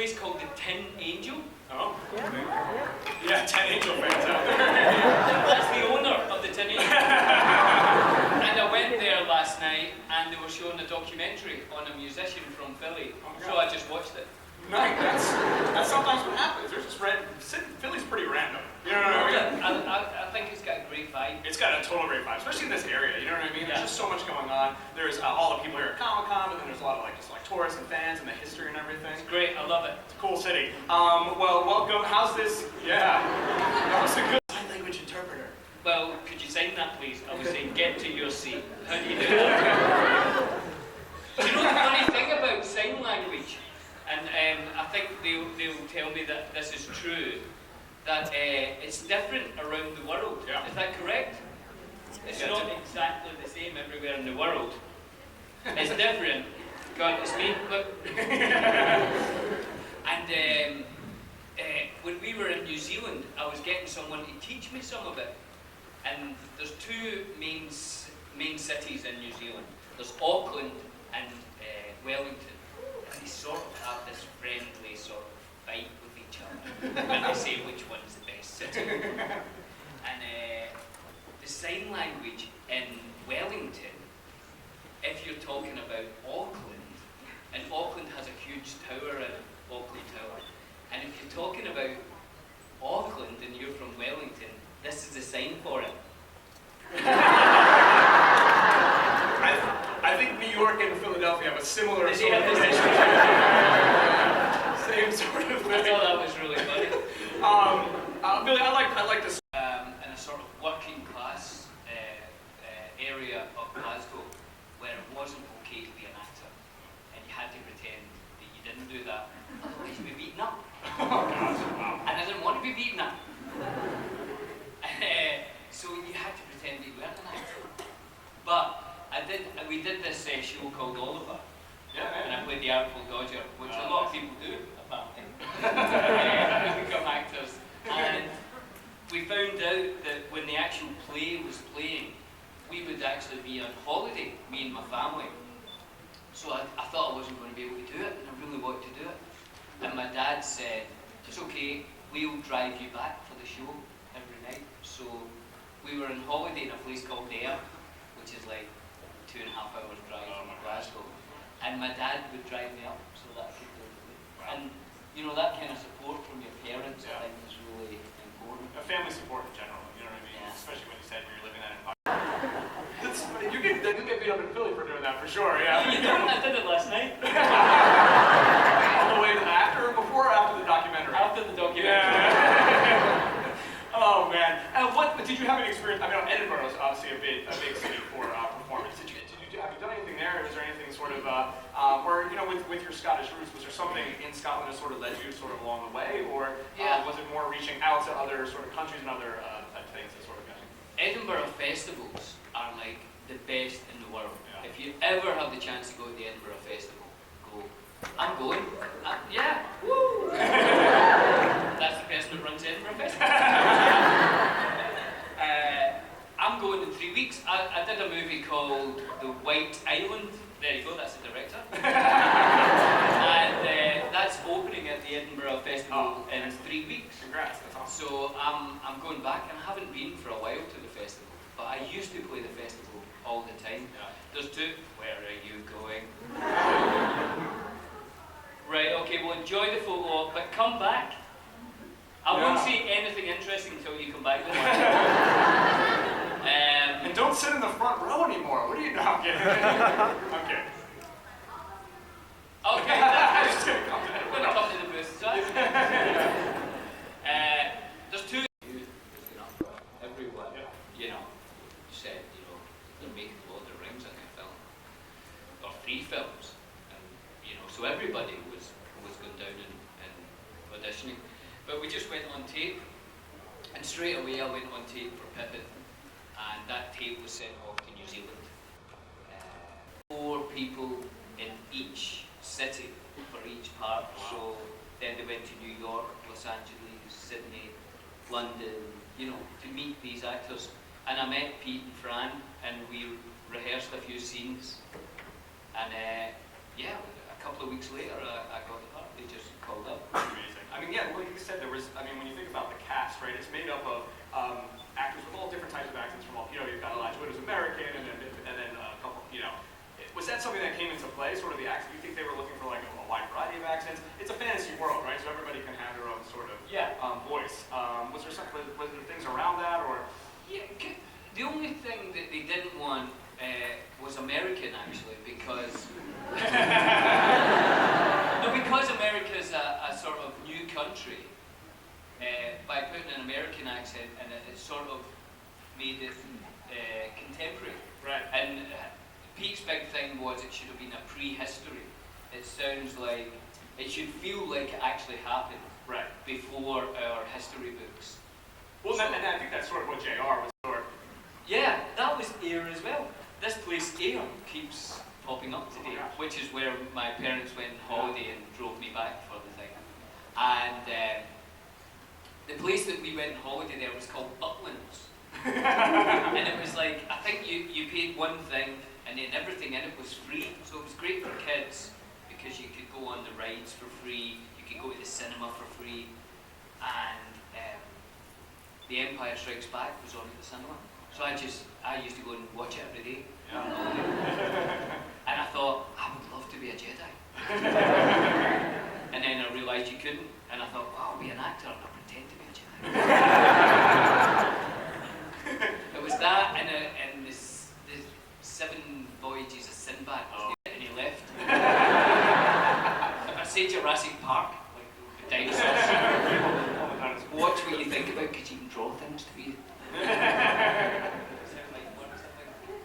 place called the Tin Angel. Oh, yeah, Tin Angel fans out there. That's the owner of the Tin Angel. And I went there last night, and they were showing a documentary on a musician from Philly. So I just watched it. Nice. That's sometimes what happens. There's just Philly's pretty random. You know what I mean? I think it's got a great vibe. It's got a total great vibe, especially in this area. You know what I mean? Yeah. There's just so much going on. There's all the people here at Comic-Con, but then there's a lot of just tourists and fans and the history and everything. It's great. I love it. It's a cool city. Well, welcome. How's this? Yeah. That was a good sign language interpreter. Well, could you sign that, please? I was saying, get to your seat. How do you do that? Do you know the funny thing about sign language? And I think they'll tell me that this is true, that it's different around the world. Yeah. Is that correct? It's not exactly the same everywhere in the world. It's different. God, it's me. Look. And when we were in New Zealand, I was getting someone to teach me some of it. And there's two main cities in New Zealand. There's Auckland and Wellington. And they sort of have this friendly sort of fight with each other when they say which one's the best city. And the sign language in Wellington, if you're talking about Auckland, and Auckland has a huge tower in Auckland Tower, and if you're talking about Auckland and you're from Wellington, this is the sign for it. I think New York and Philadelphia have a similar Did they sort of have the same? same sort of I thing. thought that was really funny. Billy, I like this. In a sort of working class area of Glasgow, where it wasn't okay to be an actor, and you had to pretend that you didn't do that, otherwise you'd be beaten up. Oh gosh, wow. And I didn't want to be beaten up. So you had to pretend that you weren't an actor. But we did this show called Oliver, and I played the Artful Dodger, which a lot of people do, apparently. Become actors. And we found out that when the actual play was playing, we would actually be on holiday, me and my family. So I thought I wasn't going to be able to do it, and I really wanted to do it. And my dad said, it's okay, we'll drive you back for the show every night. So we were on holiday in a place called Ayr, which is like 2.5 hours drive from Glasgow. And my dad would drive me up so that I could do the play. And you know, that kind of support from your parents, I think, is really important. Family support in general, you know what I mean? Yeah. Especially when you said you're living that environment. You get beat up in Philly for doing that for sure, yeah. You know, I did it last night. On the way after or before or after the documentary? After the documentary. Yeah. Oh man. And what did you have an experience? I mean, Edinburgh is obviously a big city for performance. Have you done anything there? Is there anything sort of, or you know, with your Scottish roots, was there something in Scotland that sort of led you sort of along the way, or was it more reaching out to other sort of countries and other type things that sort of got you? Edinburgh festivals are like the best in the world. Yeah. If you ever have the chance to go to the Edinburgh Festival, go. I'm going. Yeah. Woo! That's the person that runs Edinburgh Festival. I'm going in 3 weeks. I did a movie called The White Island. There you go, that's the director. And that's opening at the Edinburgh Festival in 3 weeks. Congrats, that's awesome. So I'm going back, and I haven't been for a while to the festival, but I used to play the festival all the time. Yeah. There's two. Where are you going? Right, okay, well enjoy the photo op, but come back. I won't say anything interesting until you come back with me. And don't sit in the front row anymore. What are you not getting? Okay. Okay, I'm just gonna come to I'm that. going to come to the booth. So there's two. Everyone, you know, said, you know, they're making Lord of the Rings in their film, or 3 films, and you know, so everybody was going down and auditioning. But we just went on tape, and straight away I went on tape for Pippin, and that tape was sent off to New Zealand. 4 people in each city for each part. So then they went to New York, Los Angeles, Sydney, London, you know, to meet these actors. And I met Pete and Fran, and we rehearsed a few scenes. And yeah, I couple of weeks later, I got the part. They just called up. Amazing. I mean, yeah, like you said, when you think about the cast, right, it's made up of actors with all different types of accents from all, you've got Elijah Wood who's American, and then a couple, was that something that came into play, sort of the accent? You think they were looking for like a wide variety of accents? It's a fantasy world, right? So everybody can have their own sort of voice. Was there things around that, or? Yeah, the only thing that they didn't want was American, actually, because because America's a sort of new country. By putting an American accent in it, it sort of made it contemporary. Right. And Pete's big thing was it should have been a prehistory. It sounds like, it should feel like it actually happened before our history books. Well, and I think that's sort of what JR was for. Yeah, that was Ayr as well. This place, Ayr, keeps popping up today, which is where my parents went on holiday and drove me back for the thing. And the place that we went on holiday there was called Butlins. And it was like, I think you paid one thing and then everything in it was free. So it was great for kids because you could go on the rides for free, you could go to the cinema for free, and The Empire Strikes Back was on at the cinema. So I used to go and watch it every day. And I thought, I would love to be a Jedi. And then I realised you couldn't, and I thought, well, I'll be an actor and I'll pretend to be a Jedi. It was that and the 7 Voyages of Sinbad, and he left. If I say Jurassic Park, like the dinosaurs, watch what you think about, because you can draw things to be.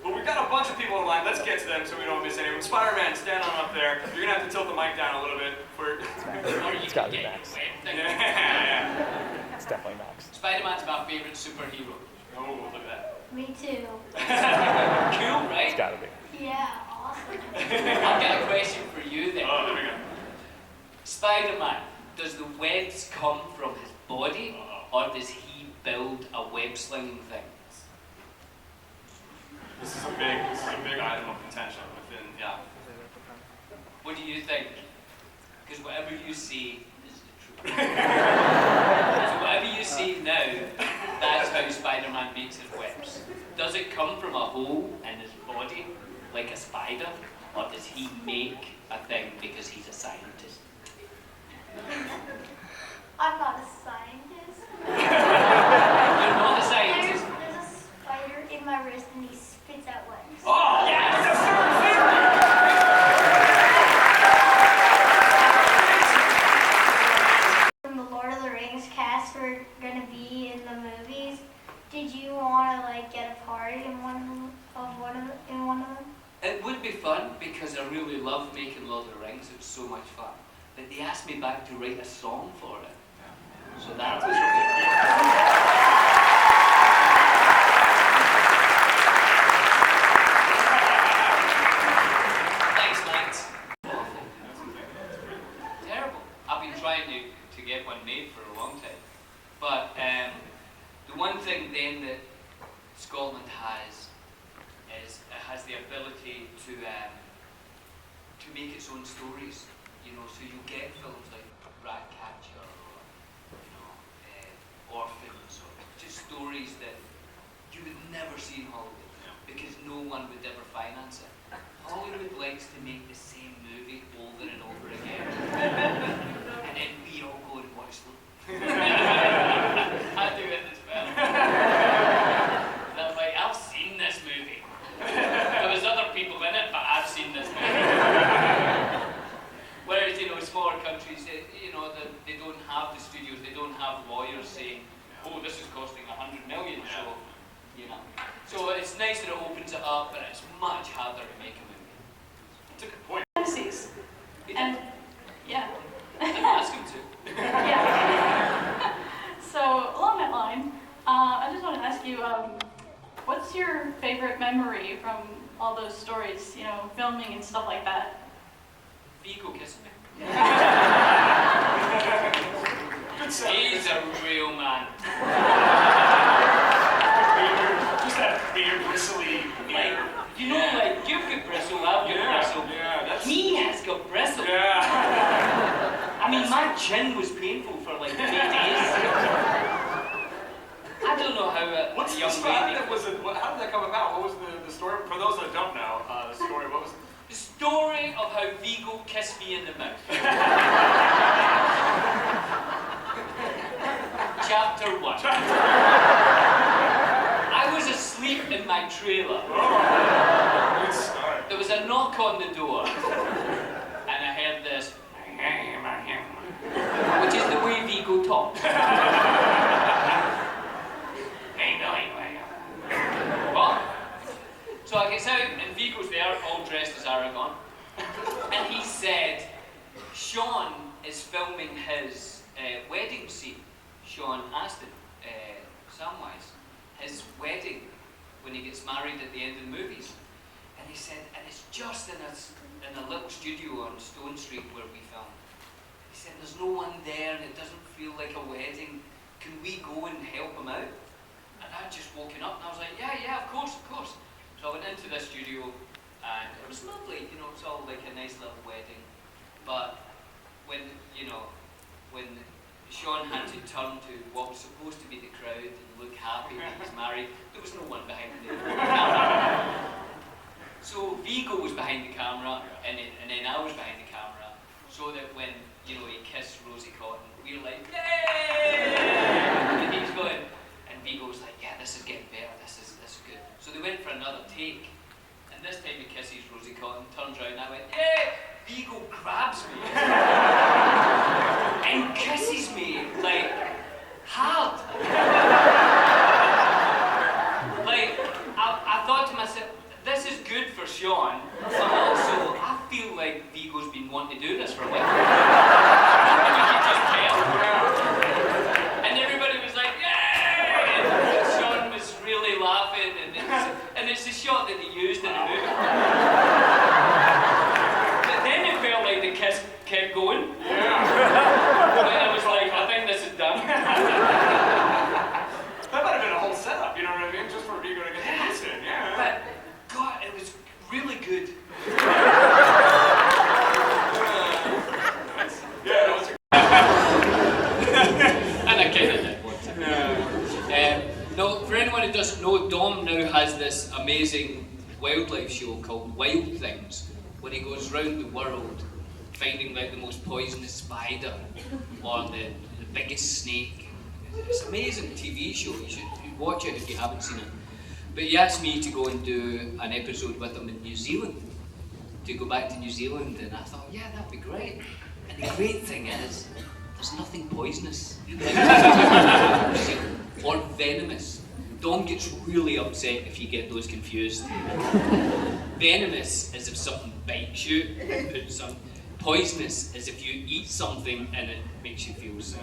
Well, we've got a bunch of people in line. Let's get to them so we don't miss anyone. Spider-Man, stand on up there. You're going to have to tilt the mic down a little bit. It's got to be Max. Yeah. It's definitely Max. Spider-Man's my favourite superhero. Oh, look at that. Me too. Cool, right? It's got to be. Yeah, awesome. I've got a question for you then. Oh, there we go. Spider-Man, does the webs come from his body, or does he build a web-slinging thing? This is a big item of contention within, What do you think? Because whatever you see is the truth. So whatever you see now, that's how Spider-Man makes his webs. Does it come from a hole in his body, like a spider, or does he make a thing because he's a scientist? I'm not a scientist. You're not a scientist? There's a spider in my wrist and he spits out webs. Oh, Yes! From the Lord of the Rings cast we're gonna be in the movies, did you want to like get a part in one of them? It would be fun because I really love making Lord of the Rings. It was so much fun. But they asked me back to write a song for it. So that was Thanks, Max. Terrible. I've been trying to get one made for a long time. But the one thing then that Scotland has is it has the ability to make its own stories. So you get films like Ratcatcher or Orphans, or just stories that you would never see in Hollywood because no one would ever finance it. Hollywood likes to make the same movie over and over again, and then we all go and watch them. I do it as well. I'm like, I've seen this movie. There was other people in it, but I've seen this movie. Whereas, smaller countries, they don't have the studios, they don't have lawyers saying, oh, this is costing 100 million, So it's nice that it opens it up, but it's much harder to make a movie. That's a good point. Fantasies. And yeah. I didn't ask him to. Yeah. So along that line, I just want to ask you, what's your favorite memory from all those stories, filming and stuff like that? Vigo kissing me. Good stuff. He's a real man. Just that weird, bristly, Like, you've got bristle, I've got bristle. Yeah, that's... He has got bristle. Yeah. I mean, my chin was painful for like 3 days. I don't know how What's a the young story? How lady... how did that come about? What was the story? For those that don't know, the story, what was it? The story of how Vigo kissed me in the mouth. Chapter 1. I was asleep in my trailer. Oh, good start. There was a knock on the door, and I heard this, which is the way Vigo talks. Hey, Billy. What? So I gets out, and Vigo's there, all dressed as Aragon, and he said, Sean is filming his wedding scene. Sean Astin, Samwise, his wedding when he gets married at the end of the movies. And he said, and it's just in a little studio on Stone Street where we filmed. He said, there's no one there and it doesn't feel like a wedding. Can we go and help him out? And I'd just woken up and I was like, yeah, of course. So I went into the studio and it was lovely, you know, it's all like a nice little wedding. But when Sean had to turn to what was supposed to be the crowd and look happy that he was married, there was no one behind the camera. So Vigo was behind the camera, and then I was behind the camera, so that when he kissed Rosie Cotton, we were like, yay! And he was going, and Vigo was like, yeah, this is getting better, this is good. So they went for another take, and this time he kisses Rosie Cotton, turns around, and I went, yay! Vigo grabs me and kisses me like hard. Like I thought to myself, this is good for Sean, but also I feel like Vigo's been wanting to do this for a while. You could just tell. And everybody was like, yay! And Sean was really laughing, and it's the shot that they used in the movie. Then it felt like the kiss kept going. Yeah. And I was like, I think this is done. That might have been a whole setup, you know what I mean? Just for Vigo to get the kiss in, yeah. But, God, it was really good. Yeah, that was And I kind of did once. No, for anyone who doesn't know, Dom now has this amazing wildlife show called Wild Things, where he goes round the world finding like the most poisonous spider or the biggest snake. It's an amazing TV show. You should watch it if you haven't seen it. But he asked me to go and do an episode with him in New Zealand, to go back to New Zealand, and I thought, yeah, that'd be great. And the great thing is, there's nothing poisonous or venomous. Dom gets really upset if you get those confused. Venomous is if something bites you and puts some. Poisonous is if you eat something and it makes you feel sick.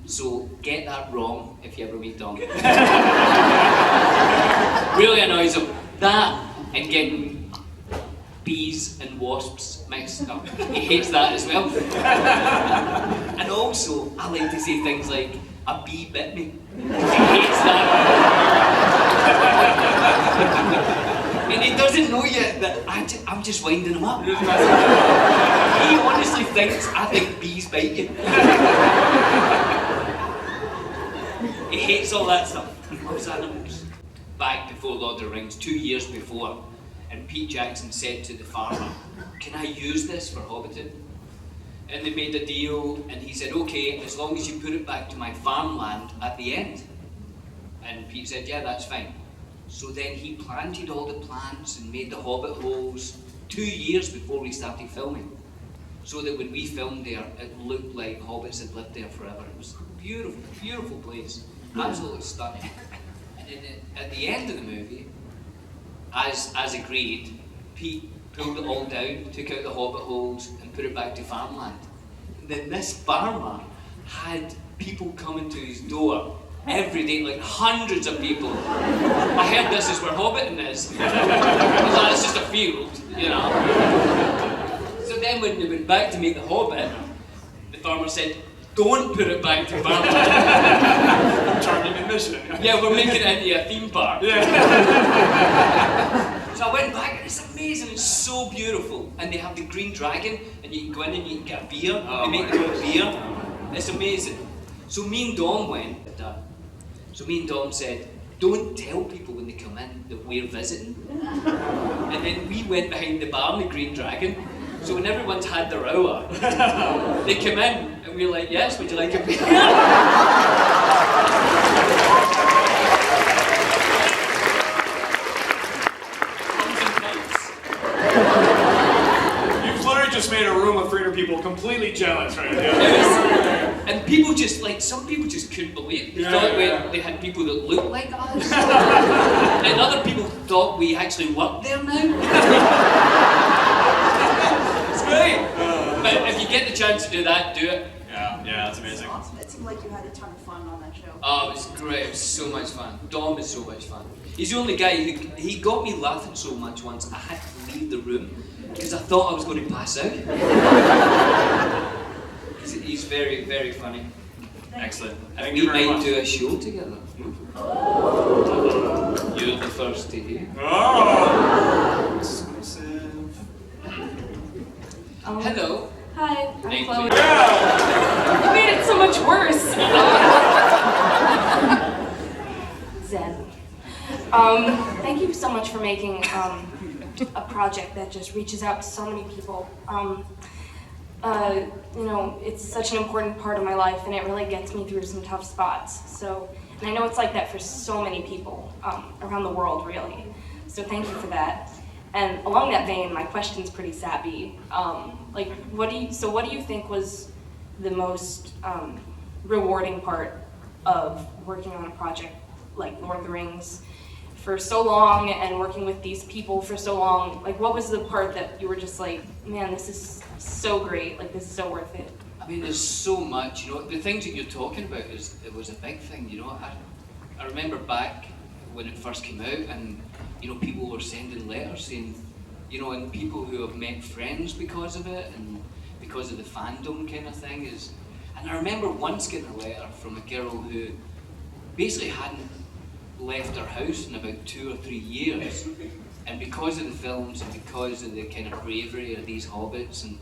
So get that wrong if you ever meet Dom. Really annoys him. That and getting bees and wasps mixed up. He hates that as well. And also, I like to say things like, a bee bit me. He hates that. And he doesn't know yet that I'm just winding him up. He honestly thinks I think bees bite you. He hates all that stuff. He loves animals. Back before Lord of the Rings, 2 years before, and Pete Jackson said to the farmer, can I use this for Hobbiton? And they made a deal, and he said, okay, as long as you put it back to my farmland at the end. And Pete said, yeah, that's fine. So then he planted all the plants and made the hobbit holes 2 years before we started filming. So that when we filmed there, it looked like hobbits had lived there forever. It was a beautiful, beautiful place. Absolutely stunning. And then at the end of the movie, as agreed, Pete pulled it all down, took out the hobbit holes and put it back to farmland. And then this farmer had people coming to his door every day, like hundreds of people. I heard this is where Hobbiton is. I was like, it's just a field, you know. So then when they went back to make the Hobbit, the farmer said, don't put it back to farmland. Charming admission. Yeah, we're making it into a theme park. Yeah. So I went back and It's amazing, it's so beautiful. And they have the green dragon, and you can go in and you can get a beer. They make their own beer. It's amazing. So me and Dom went. So me and Dom said, don't tell people when they come in that we're visiting. And then we went behind the bar in the Green Dragon. So when everyone's had their hour, they come in and we're like, yes, would you like a beer? You've literally just made a room of 300 people completely jealous right now. And people just, like, some people just couldn't believe it. They thought they had people that looked like us. And other people thought we actually worked there now. It's great. But if you get the chance to do that, do it. Yeah, that's amazing. Awesome. It seemed like you had a ton of fun on that show. Oh, it was great. It was so much fun. Dom is so much fun. He's the only guy who, he got me laughing so much once, I had to leave the room because I thought I was going to pass out. He's very, very funny. Excellent. And we might do a show together. You're the first to hear. Oh! Exclusive. Hello. Hi, I'm Thank Chloe. you. You made it so much worse. Zen. Thank you so much for making a project that just reaches out to so many people. You know, it's such an important part of my life, and it really gets me through some tough spots. So, and I know it's like that for so many people around the world, really. So thank you for that. And along that vein, my question's pretty sappy. Like, what do you think was the most rewarding part of working on a project like Lord of the Rings for so long and working with these people for so long? Like, what was the part that you were just like, man, this is so great, like, this is so worth it? I mean, there's so much, you know, the things that you're talking about it was a big thing, you know. I remember back when it first came out and, you know, people were sending letters saying, you know, and people who have met friends because of it and because of the fandom kind of thing is, and I remember once getting a letter from a girl who basically hadn't left her house in about 2 or 3 years, and because of the films and because of the kind of bravery of these hobbits, and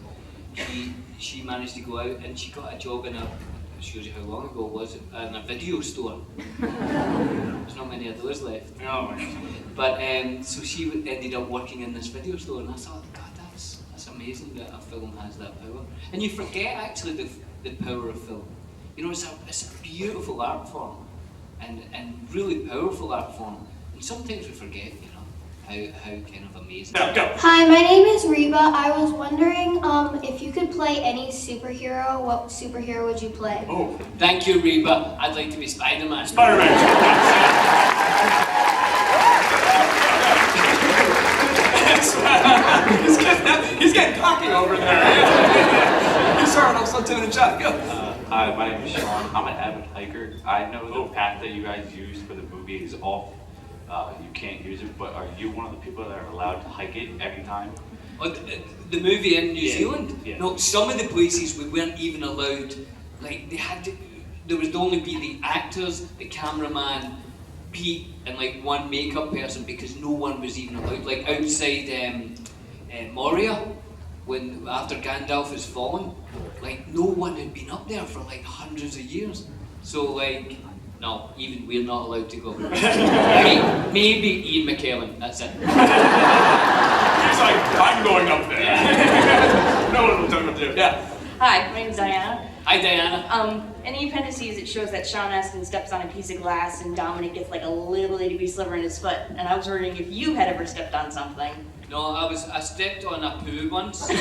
she managed to go out and she got a job in a, it shows you how long ago it was, in a video store. There's not many of those left. Oh my God. But so she ended up working in this video store, and I thought, God, that's amazing that a film has that power. And you forget actually the power of film. You know, it's a beautiful art form, and really powerful art form. And sometimes we forget, you know, how kind of amazing. Go. Hi, my name is Reba. I was wondering if you could play any superhero, what superhero would you play? Oh, Thank you, Reba. I'd like to be Spider-Man. Spider-Man. He's getting cocky over there. He's starting off so timid and shy. Go. Hi, my name is Sean. I'm an avid hiker. I know the path that you guys used for the movie is off. You can't use it, but are you one of the people that are allowed to hike it every time? Oh, the movie in New Yeah, Zealand? yeah. No, some of the places we weren't even allowed, like they had to, there would only be the actors, the cameraman, Pete, and like one makeup person because no one was even allowed. Like outside Moria, when after Gandalf has fallen, like no one had been up there for like hundreds of years. So like, no, even we're not allowed to go. Maybe Ian McKellen, that's it. He's like, I'm going up there. No one will tell me what to do. Yeah. Hi, my name's Diana. Hi, Diana. In the appendices, it shows that Sean Astin steps on a piece of glass and Dominic gets like a little itty bitty sliver in his foot. And I was wondering if you had ever stepped on something. No, I stepped on a poo once. And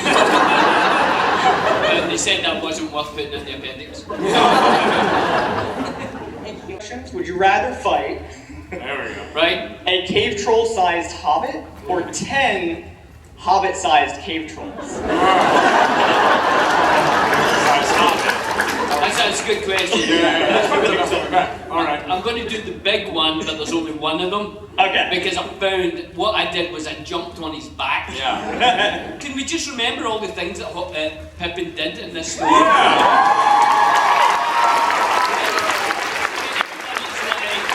they said that wasn't worth putting in the appendix. Thank you. Would you rather fight There we go. Right? a cave troll-sized hobbit or 10 hobbit-sized cave trolls? That's a good question. All right. I'm going to do the big one, but there's only one of them. Okay. Because I found, what I did was I jumped on his back. Yeah. Can we just remember all the things that Pippin did in this story? You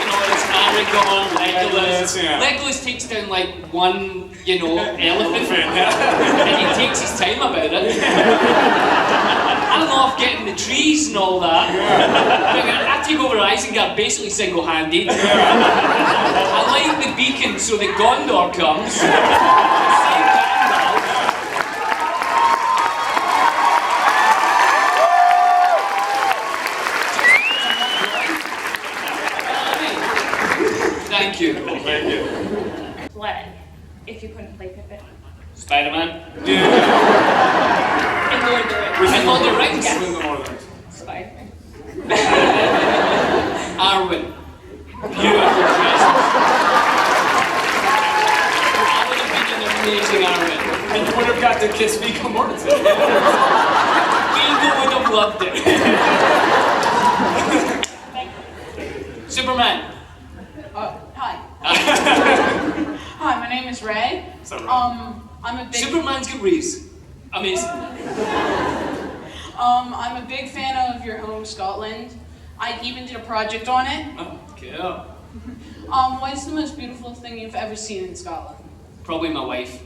know, his hand Aragorn, Legolas. Yeah. Legolas takes down like one, elephant, and he takes his time about it. I'm off getting the trees and all that. I take over Isengard basically single-handed. I light the beacon so that Gondor comes. Save Gandalf. Thank you. Thank you. Play, if you couldn't play Pippin. Spider-Man. In Lord of the Rings. And Lord of the Rings. Yes. Spider-Man. Arwen. Beautiful dress. I would have been an amazing Arwen. And you would have got to kiss Viggo Mortensen. Bilbo would have loved it. Superman. Hi. Hi, my name is Ray. What's up, Ray? I'm a big Superman's got rays. Amazing. I'm a big fan of your home, Scotland. I even did a project on it. Oh, cool. What's the most beautiful thing you've ever seen in Scotland? Probably my wife.